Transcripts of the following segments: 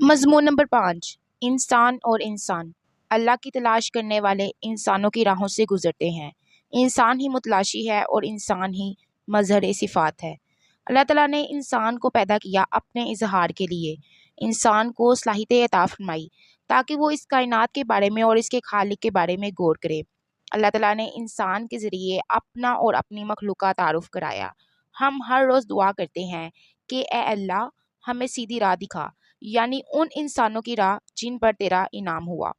مضمون نمبر 5، انسان اور انسان۔ اللہ کی تلاش کرنے والے انسانوں کی راہوں سے گزرتے ہیں۔ انسان ہی متلاشی ہے اور انسان ہی مظہر صفات ہے۔ اللہ تعالیٰ نے انسان کو پیدا کیا اپنے اظہار کے لیے۔ انسان کو صلاحیت عطا فرمائی تاکہ وہ اس کائنات کے بارے میں اور اس کے خالق کے بارے میں غور کرے۔ اللہ تعالیٰ نے انسان کے ذریعے اپنا اور اپنی مخلوق کا تعارف کرایا۔ ہم ہر روز دعا کرتے ہیں کہ اے اللہ ہمیں سیدھی راہ دکھا، یعنی ان انسانوں کی راہ جن پر تیرا انعام ہوا۔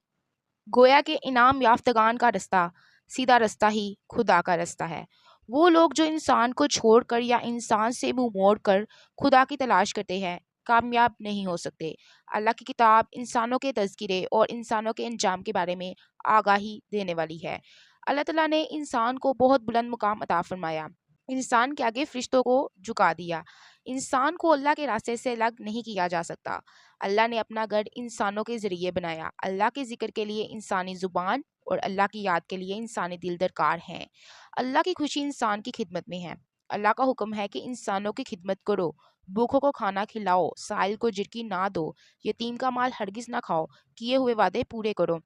گویا کہ انعام یافتگان کا رستہ سیدھا رستہ ہی خدا کا رستہ ہے۔ وہ لوگ جو انسان کو چھوڑ کر یا انسان سے منہ موڑ کر خدا کی تلاش کرتے ہیں کامیاب نہیں ہو سکتے۔ اللہ کی کتاب انسانوں کے تذکرے اور انسانوں کے انجام کے بارے میں آگاہی دینے والی ہے۔ اللہ تعالیٰ نے انسان کو بہت بلند مقام عطا فرمایا۔ انسان کے آگے فرشتوں کو جھکا دیا۔ انسان کو اللہ کے راستے سے الگ نہیں کیا جا سکتا۔ اللہ نے اپنا گھر انسانوں کے ذریعے بنایا۔ اللہ کے ذکر کے لیے انسانی زبان اور اللہ کی یاد کے لیے انسانی دل درکار ہیں۔ اللہ کی خوشی انسان کی خدمت میں ہے۔ اللہ کا حکم ہے کہ انسانوں کی خدمت کرو، بھوکھوں کو کھانا کھلاؤ، سائل کو جھٹکی نہ دو، یتیم کا مال ہرگز نہ کھاؤ، کیے ہوئے وعدے پورے کرو،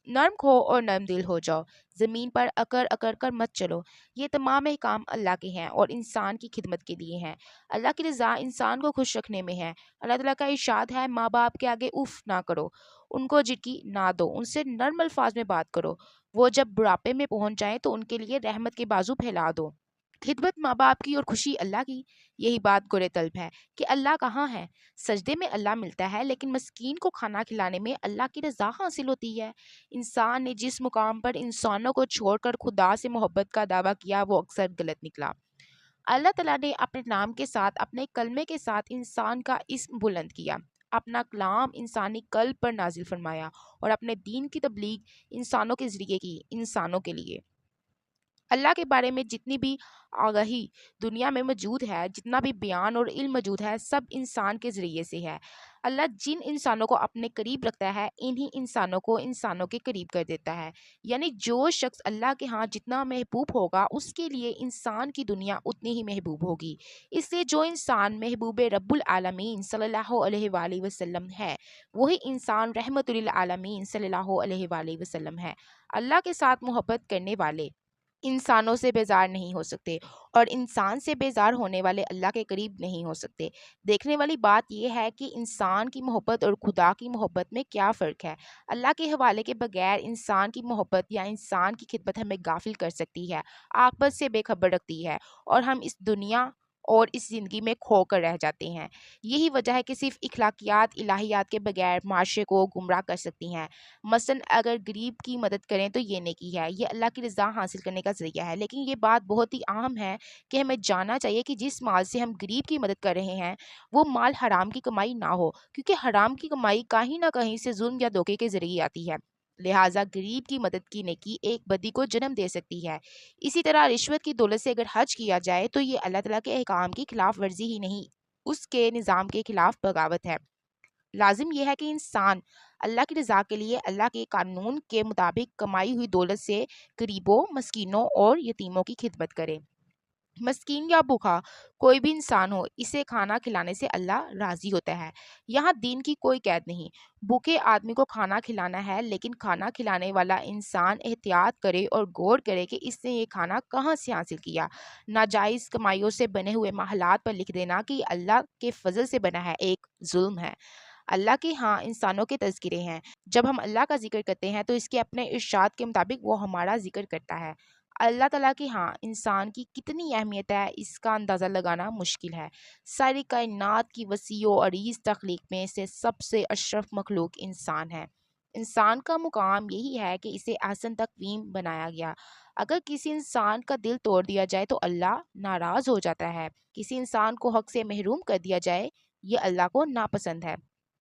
نرم کھو اور نرم دل ہو جاؤ، زمین پر اکڑ اکڑ کر مت چلو۔ یہ تمام احکام اللہ کے ہیں اور انسان کی خدمت کے لیے ہیں۔ اللہ کی رضا انسان کو خوش رکھنے میں ہے۔ اللہ تعالیٰ کا ارشاد ہے ماں باپ کے آگے اف نہ کرو، ان کو جھٹکی نہ دو، ان سے نرم الفاظ میں بات کرو۔ وہ جب بڑھاپے میں پہنچ جائیں تو ان کے لیے رحمت کے بازو پھیلا دو۔ خدمت ماں باپ کی اور خوشی اللہ کی، یہی بات گورے طلب ہے کہ اللہ کہاں ہے۔ سجدے میں اللہ ملتا ہے لیکن مسکین کو کھانا کھلانے میں اللہ کی رضا حاصل ہوتی ہے۔ انسان نے جس مقام پر انسانوں کو چھوڑ کر خدا سے محبت کا دعویٰ کیا وہ اکثر غلط نکلا۔ اللہ تعالیٰ نے اپنے نام کے ساتھ اپنے کلمے کے ساتھ انسان کا اسم بلند کیا، اپنا کلام انسانی قلب پر نازل فرمایا اور اپنے دین کی تبلیغ انسانوں کے ذریعے کی، انسانوں کے لیے۔ اللہ کے بارے میں جتنی بھی آگاہی دنیا میں موجود ہے، جتنا بھی بیان اور علم موجود ہے، سب انسان کے ذریعے سے ہے۔ اللہ جن انسانوں کو اپنے قریب رکھتا ہے انہی انسانوں کو انسانوں کے قریب کر دیتا ہے۔ یعنی جو شخص اللہ کے ہاں جتنا محبوب ہوگا اس کے لیے انسان کی دنیا اتنی ہی محبوب ہوگی۔ اس لیے جو انسان محبوب رب العالمین صلی اللہ علیہ وآلہ وسلم ہے وہی انسان رحمت للعالمین صلی اللہ علیہ وآلہ وسلم ہے۔ اللہ کے ساتھ محبت کرنے والے انسانوں سے بیزار نہیں ہو سکتے اور انسان سے بیزار ہونے والے اللہ کے قریب نہیں ہو سکتے۔ دیکھنے والی بات یہ ہے کہ انسان کی محبت اور خدا کی محبت میں کیا فرق ہے۔ اللہ کے حوالے کے بغیر انسان کی محبت یا انسان کی خدمت ہمیں غافل کر سکتی ہے، عاقبت سے بے خبر رکھتی ہے اور ہم اس دنیا اور اس زندگی میں کھو کر رہ جاتے ہیں۔ یہی وجہ ہے کہ صرف اخلاقیات الہیات کے بغیر معاشرے کو گمراہ کر سکتی ہیں۔ مثلا اگر غریب کی مدد کریں تو یہ نیکی ہے، یہ اللہ کی رضا حاصل کرنے کا ذریعہ ہے، لیکن یہ بات بہت ہی عام ہے کہ ہمیں جاننا چاہیے کہ جس مال سے ہم غریب کی مدد کر رہے ہیں وہ مال حرام کی کمائی نہ ہو، کیونکہ حرام کی کمائی کہیں نہ کہیں سے ظلم یا دھوکے کے ذریعے آتی ہے۔ لہٰذا غریب کی مدد کی نیکی ایک بدی کو جنم دے سکتی ہے۔ اسی طرح رشوت کی دولت سے اگر حج کیا جائے تو یہ اللہ تعالیٰ کے احکام کی خلاف ورزی ہی نہیں، اس کے نظام کے خلاف بغاوت ہے۔ لازم یہ ہے کہ انسان اللہ کی رضا کے لیے اللہ کے قانون کے مطابق کمائی ہوئی دولت سے غریبوں، مسکینوں اور یتیموں کی خدمت کرے۔ مسکین یا بھوکا کوئی بھی انسان ہو، اسے کھانا کھلانے سے اللہ راضی ہوتا ہے۔ یہاں دین کی کوئی قید نہیں۔ بھوکے آدمی کو کھانا کھلانا ہے، لیکن کھانا کھلانے والا انسان احتیاط کرے اور غور کرے کہ اس نے یہ کھانا کہاں سے حاصل کیا۔ ناجائز کمائیوں سے بنے ہوئے محلات پر لکھ دینا کہ اللہ کے فضل سے بنا ہے ایک ظلم ہے۔ اللہ کے ہاں انسانوں کے تذکرے ہیں۔ جب ہم اللہ کا ذکر کرتے ہیں تو اس کے اپنے ارشاد کے مطابق وہ ہمارا ذکر کرتا ہے۔ اللہ تعالیٰ کے ہاں انسان کی کتنی اہمیت ہے اس کا اندازہ لگانا مشکل ہے۔ ساری کائنات کی وسیع و عریض تخلیق میں سے سب سے اشرف مخلوق انسان ہے۔ انسان کا مقام یہی ہے کہ اسے احسن تقویم بنایا گیا۔ اگر کسی انسان کا دل توڑ دیا جائے تو اللہ ناراض ہو جاتا ہے۔ کسی انسان کو حق سے محروم کر دیا جائے یہ اللہ کو ناپسند ہے۔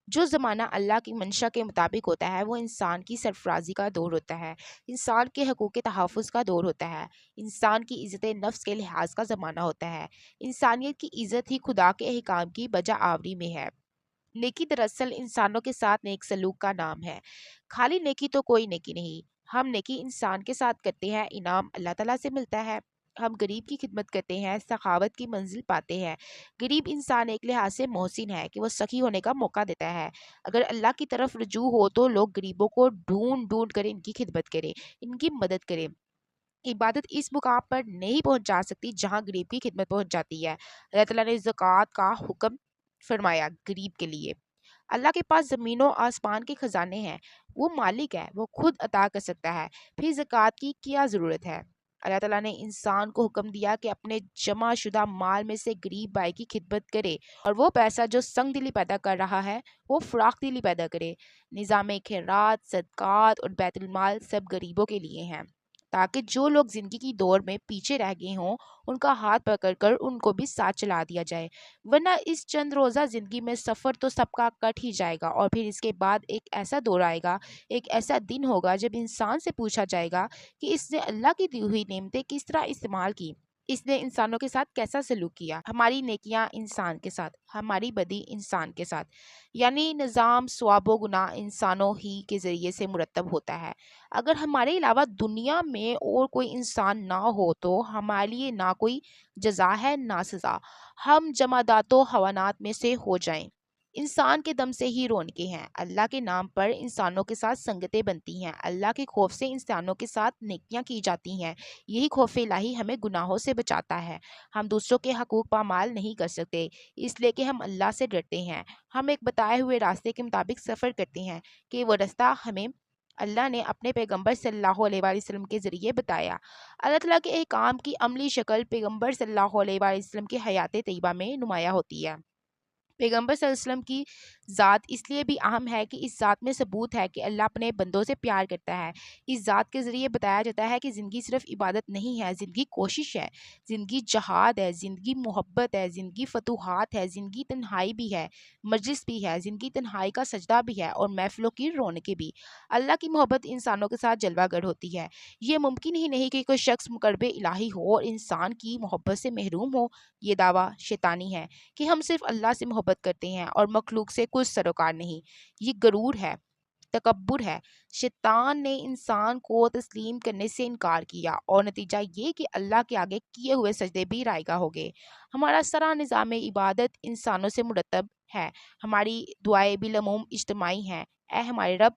جو زمانہ اللہ کی منشا کے مطابق ہوتا ہے وہ انسان کی سرفرازی کا دور ہوتا ہے، انسان کے حقوق کے تحفظ کا دور ہوتا ہے، انسان کی عزت نفس کے لحاظ کا زمانہ ہوتا ہے۔ انسانیت کی عزت ہی خدا کے احکام کی بجا آوری میں ہے۔ نیکی دراصل انسانوں کے ساتھ نیک سلوک کا نام ہے۔ خالی نیکی تو کوئی نیکی نہیں۔ ہم نیکی انسان کے ساتھ کرتے ہیں، انعام اللہ تعالیٰ سے ملتا ہے۔ ہم غریب کی خدمت کرتے ہیں، سخاوت کی منزل پاتے ہیں۔ غریب انسان ایک لحاظ سے محسن ہے کہ وہ سخی ہونے کا موقع دیتا ہے۔ اگر اللہ کی طرف رجوع ہو تو لوگ غریبوں کو ڈھونڈ ڈھونڈ کر ان کی خدمت کریں، ان کی مدد کریں۔ عبادت اس مقام پر نہیں پہنچ جا سکتی جہاں غریب کی خدمت پہنچ جاتی ہے۔ اللہ تعالیٰ نے زکوٰۃ کا حکم فرمایا غریب کے لیے۔ اللہ کے پاس زمین و آسمان کے خزانے ہیں، وہ مالک ہے، وہ خود عطا کر سکتا ہے، پھر زکوٰۃ کی کیا ضرورت ہے؟ اللہ تعالیٰ نے انسان کو حکم دیا کہ اپنے جمع شدہ مال میں سے غریب بھائی کی خدمت کرے، اور وہ پیسہ جو سنگ دلی پیدا کر رہا ہے وہ فراخ دلی پیدا کرے۔ نظام خیرات، صدقات اور بیت المال سب غریبوں کے لیے ہیں، تاکہ جو لوگ زندگی کی دوڑ میں پیچھے رہ گئے ہوں ان کا ہاتھ پکڑ کر ان کو بھی ساتھ چلا دیا جائے، ورنہ اس چند روزہ زندگی میں سفر تو سب کا کٹ ہی جائے گا، اور پھر اس کے بعد ایک ایسا دور آئے گا، ایک ایسا دن ہوگا جب انسان سے پوچھا جائے گا کہ اس نے اللہ کی دی ہوئی نعمتیں کس طرح استعمال کی، اس نے انسانوں کے ساتھ کیسا سلوک کیا، ہماری نیکیاں انسان کے ساتھ، ہماری بدی انسان کے ساتھ۔ یعنی نظام ثواب و گناہ انسانوں ہی کے ذریعے سے مرتب ہوتا ہے۔ اگر ہمارے علاوہ دنیا میں اور کوئی انسان نہ ہو تو ہمارے لیے نہ کوئی جزا ہے نہ سزا، ہم جمادات و حیوانات میں سے ہو جائیں۔ انسان کے دم سے ہی رونقیں ہیں، اللہ کے نام پر انسانوں کے ساتھ سنگتیں بنتی ہیں، اللہ کے خوف سے انسانوں کے ساتھ نیکیاں کی جاتی ہیں، یہی خوف الہی ہمیں گناہوں سے بچاتا ہے۔ ہم دوسروں کے حقوق پامال نہیں کر سکتے، اس لیے کہ ہم اللہ سے ڈرتے ہیں۔ ہم ایک بتائے ہوئے راستے کے مطابق سفر کرتے ہیں کہ وہ راستہ ہمیں اللہ نے اپنے پیغمبر صلی اللہ علیہ وآلہ وسلم کے ذریعے بتایا۔ اللہ تعالیٰ کے احکام کی عملی شکل پیغمبر صلی اللہ علیہ وآلہ وسلم کی حیات طیبہ میں نمایاں ہوتی ہے۔ پیغمبر صلی اللہ علیہ وسلم کی ذات اس لیے بھی اہم ہے کہ اس ذات میں ثبوت ہے کہ اللہ اپنے بندوں سے پیار کرتا ہے۔ اس ذات کے ذریعے بتایا جاتا ہے کہ زندگی صرف عبادت نہیں ہے، زندگی کوشش ہے، زندگی جہاد ہے، زندگی محبت ہے، زندگی فتوحات ہے، زندگی تنہائی بھی ہے، مجلس بھی ہے، زندگی تنہائی کا سجدہ بھی ہے، اور محفلوں کی رونقیں بھی۔ اللہ کی محبت انسانوں کے ساتھ جلوہ گر ہوتی ہے۔ یہ ممکن ہی نہیں کہ کوئی شخص مقرب الہی ہو اور انسان کی محبت سے محروم ہو۔ یہ دعویٰ شیطانی ہے کہ ہم صرف اللہ سے محبت کرتے ہیں اور مخلوق سے کچھ سروکار نہیں۔ یہ غرور ہے، تکبر ہے۔ شیطان نے انسان کو تسلیم کرنے سے انکار کیا، اور نتیجہ یہ کہ اللہ کے آگے کیے ہوئے سجدے بھی رائگاں ہو گئے۔ ہمارا سارا نظام عبادت انسانوں سے مرتب ہے، ہماری دعائیں بالعموم اجتماعی ہیں۔ اے ہمارے رب،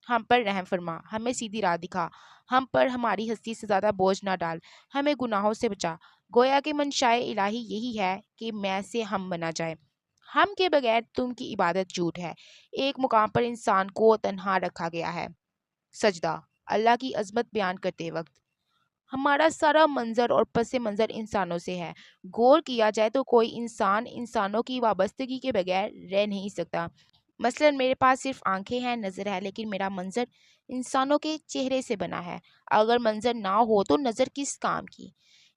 ہم پر رحم فرما، ہمیں سیدھی راہ دکھا، ہم پر ہماری ہستی سے زیادہ بوجھ نہ ڈال، ہمیں گناہوں سے بچا۔ گویا کہ منشائے الہی یہی ہے کہ میں سے ہم بنا جائے، ہم کے بغیر تم کی عبادت جھوٹ ہے۔ ایک مقام پر انسان کو تنہا رکھا گیا ہے۔ سجدہ، اللہ کی عظمت بیان کرتے وقت ہمارا سارا منظر اور پس منظر انسانوں سے ہے۔ غور کیا جائے تو کوئی انسان انسانوں کی وابستگی کے بغیر رہ نہیں سکتا۔ مثلاً میرے پاس صرف آنکھیں ہیں، نظر ہے، لیکن میرا منظر انسانوں کے چہرے سے بنا ہے۔ اگر منظر نہ ہو تو نظر کس کام کی؟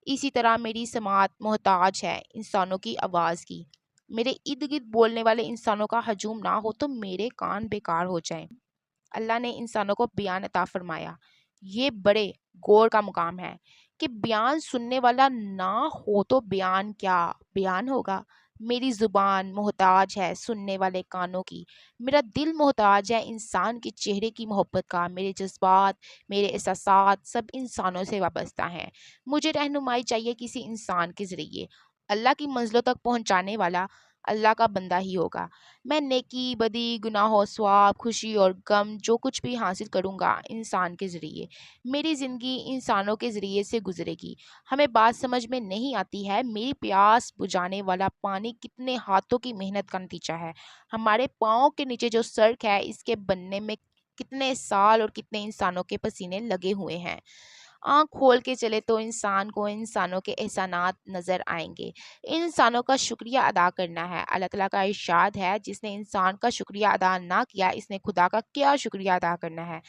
اسی طرح میری سماعت محتاج ہے انسانوں کی آواز کی۔ میرے ارد گرد بولنے والے انسانوں کا ہجوم نہ ہو تو میرے کان بیکار ہو جائیں۔ اللہ نے انسانوں کو بیان عطا فرمایا۔ یہ بڑے غور کا مقام ہے کہ بیان سننے والا نہ ہو تو بیان کیا بیان ہوگا۔ میری زبان محتاج ہے سننے والے کانوں کی، میرا دل محتاج ہے انسان کے چہرے کی محبت کا، میرے جذبات، میرے احساسات سب انسانوں سے وابستہ ہیں۔ مجھے رہنمائی چاہیے کسی انسان کے ذریعے۔ اللہ کی منزلوں تک پہنچانے والا اللہ کا بندہ ہی ہوگا۔ میں نیکی، بدی، گناہوں، ثواب، خوشی اور غم جو کچھ بھی حاصل کروں گا انسان کے ذریعے۔ میری زندگی انسانوں کے ذریعے سے گزرے گی۔ ہمیں بات سمجھ میں نہیں آتی ہے میری پیاس بجھانے والا پانی کتنے ہاتھوں کی محنت کا نتیجہ ہے۔ ہمارے پاؤں کے نیچے جو سڑک ہے اس کے بننے میں کتنے سال اور کتنے انسانوں کے پسینے لگے ہوئے ہیں۔ آنکھ کھول کے چلے تو انسان کو انسانوں کے احسانات نظر آئیں گے۔ انسانوں کا شکریہ ادا کرنا ہے۔ اللہ تعالیٰ کا ارشاد ہے، جس نے انسان کا شکریہ ادا نہ کیا اس نے خدا کا کیا شکریہ ادا کرنا ہے۔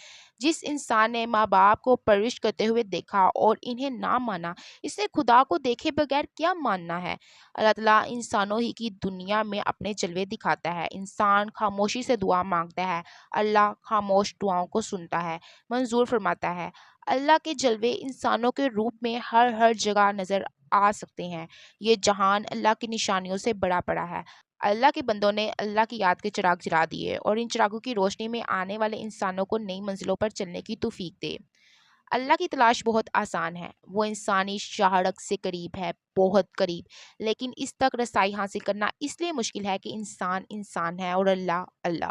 جس انسان نے ماں باپ کو پرورش کرتے ہوئے دیکھا اور انہیں نہ مانا اس نے خدا کو دیکھے بغیر کیا ماننا ہے۔ اللہ تعالیٰ انسانوں ہی کی دنیا میں اپنے جلوے دکھاتا ہے۔ انسان خاموشی سے دعا مانگتا ہے، اللہ خاموش دعاؤں کو سنتا ہے، منظور فرماتا ہے۔ اللہ کے جلوے انسانوں کے روپ میں ہر جگہ نظر آ سکتے ہیں۔ یہ جہان اللہ کی نشانیوں سے بڑا پڑا ہے۔ اللہ کے بندوں نے اللہ کی یاد کے چراغ جلا دیے، اور ان چراغوں کی روشنی میں آنے والے انسانوں کو نئی منزلوں پر چلنے کی توفیق دے۔ اللہ کی تلاش بہت آسان ہے، وہ انسانی شہرک سے قریب ہے، بہت قریب، لیکن اس تک رسائی حاصل کرنا اس لیے مشکل ہے کہ انسان انسان ہے اور اللہ اللہ۔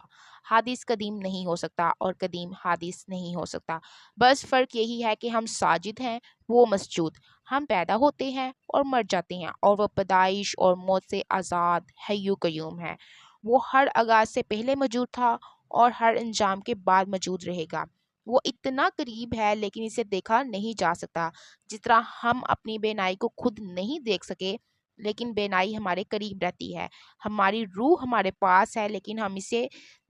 حادث قدیم نہیں ہو سکتا اور قدیم حادث نہیں ہو سکتا، بس فرق یہی ہے کہ ہم ساجد ہیں، وہ مسجود۔ ہم پیدا ہوتے ہیں اور مر جاتے ہیں، اور وہ پیدائش اور موت سے آزاد حی و قیوم ہے۔ وہ ہر آغاز سے پہلے موجود تھا اور ہر انجام کے بعد موجود رہے گا۔ وہ اتنا قریب ہے لیکن اسے دیکھا نہیں جا سکتا، جس طرح ہم اپنی بینائی کو خود نہیں دیکھ سکے لیکن بینائی ہمارے قریب رہتی ہے۔ ہماری روح ہمارے پاس ہے لیکن ہم اسے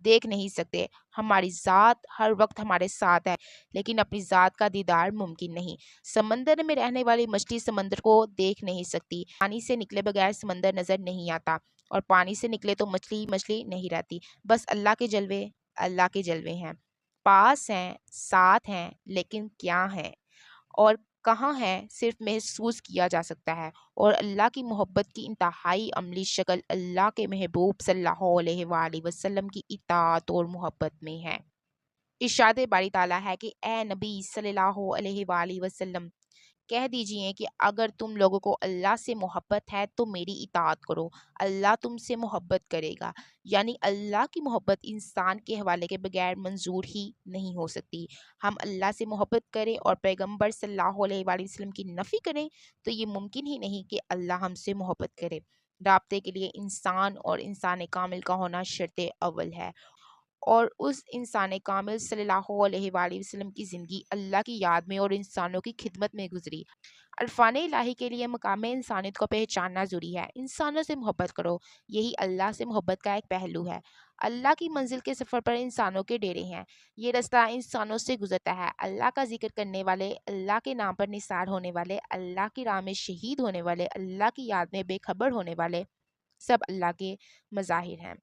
دیکھ نہیں سکتے۔ ہماری ذات ہر وقت ہمارے ساتھ ہے لیکن اپنی ذات کا دیدار ممکن نہیں۔ سمندر میں رہنے والی مچھلی سمندر کو دیکھ نہیں سکتی، پانی سے نکلے بغیر سمندر نظر نہیں آتا، اور پانی سے نکلے تو مچھلی مچھلی نہیں رہتی۔ بس اللہ کے جلوے ہیں، پاس ہیں، ساتھ ہیں، لیکن کیا ہیں اور کہاں ہیں صرف محسوس کیا جا سکتا ہے۔ اور اللہ کی محبت کی انتہائی عملی شکل اللہ کے محبوب صلی اللہ علیہ وآلہ وسلم کی اطاعت اور محبت میں ہے۔ ارشاد باری تعالیٰ ہے کہ اے نبی صلی اللہ علیہ وآلہ وسلم، کہہ دیجئے کہ اگر تم لوگوں کو اللہ سے محبت ہے تو میری اطاعت کرو، اللہ تم سے محبت کرے گا۔ یعنی اللہ کی محبت انسان کے حوالے کے بغیر منظور ہی نہیں ہو سکتی۔ ہم اللہ سے محبت کریں اور پیغمبر صلی اللہ علیہ وآلہ وسلم کی نفی کریں تو یہ ممکن ہی نہیں کہ اللہ ہم سے محبت کرے۔ رابطے کے لیے انسان اور انسان کامل کا ہونا شرط اول ہے، اور اس انسان کامل صلی اللہ علیہ وآلہ وسلم کی زندگی اللہ کی یاد میں اور انسانوں کی خدمت میں گزری۔ عرفان الہی کے لیے مقام انسانیت کو پہچاننا ضروری ہے۔ انسانوں سے محبت کرو، یہی اللہ سے محبت کا ایک پہلو ہے۔ اللہ کی منزل کے سفر پر انسانوں کے ڈیرے ہیں، یہ رستہ انسانوں سے گزرتا ہے۔ اللہ کا ذکر کرنے والے، اللہ کے نام پر نثار ہونے والے، اللہ کی راہ میں شہید ہونے والے، اللہ کی یاد میں بے خبر ہونے والے، سب اللہ کے مظاہر ہیں۔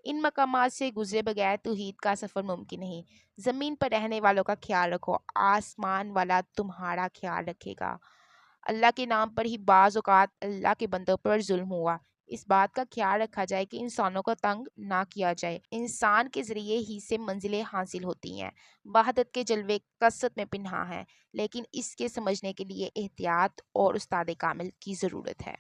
ان مقامات سے گزرے بغیر توحید کا سفر ممکن نہیں۔ زمین پر رہنے والوں کا خیال رکھو، آسمان والا تمہارا خیال رکھے گا۔ اللہ کے نام پر ہی بعض اوقات اللہ کے بندوں پر ظلم ہوا۔ اس بات کا خیال رکھا جائے کہ انسانوں کو تنگ نہ کیا جائے۔ انسان کے ذریعے ہی سے منزلیں حاصل ہوتی ہیں۔ وحدت کے جلوے کثرت میں پنہاں ہیں، لیکن اس کے سمجھنے کے لیے احتیاط اور استاد کامل کی ضرورت ہے۔